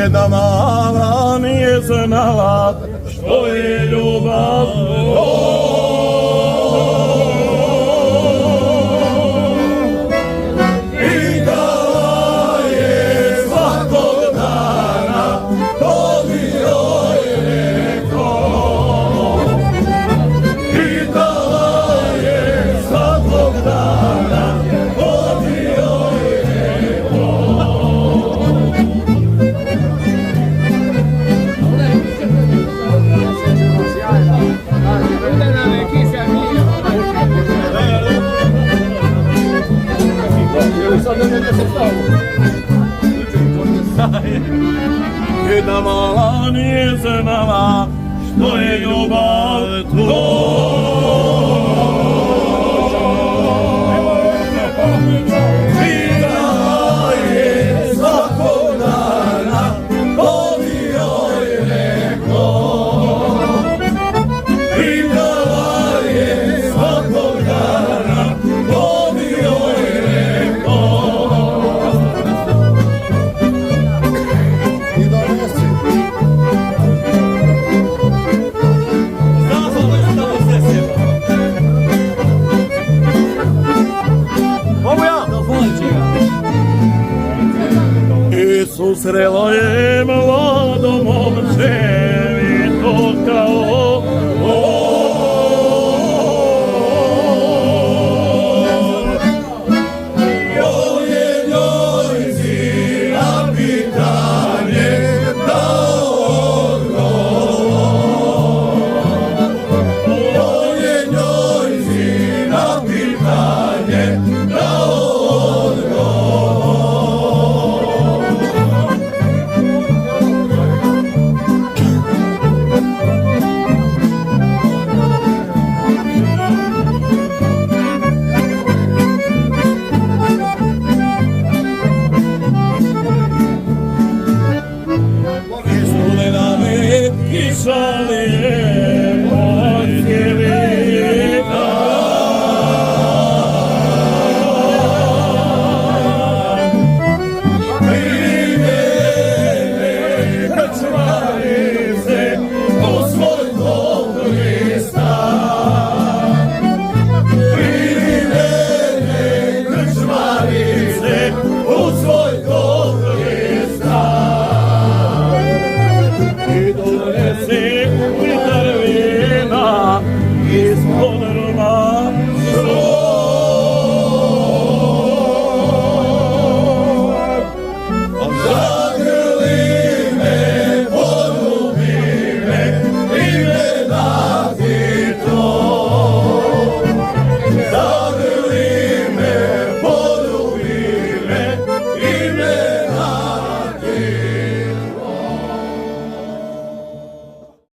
Jedna mala nije znala što je ljubav. Pitala je svakog dana, to bi joj rekao. Pitala je svakog dana, to bi joj rekao. Jedna mala nije znala što je ljubav Pitala je svakog dana, to bi joj rekao. Pitala je svakog dana, to bi joj rekao. I susrelo je mlado momče i to kao joj je njoj na pitanje dao odgovor. Joj je njoj na pitanje dao odgovor. Kiša li je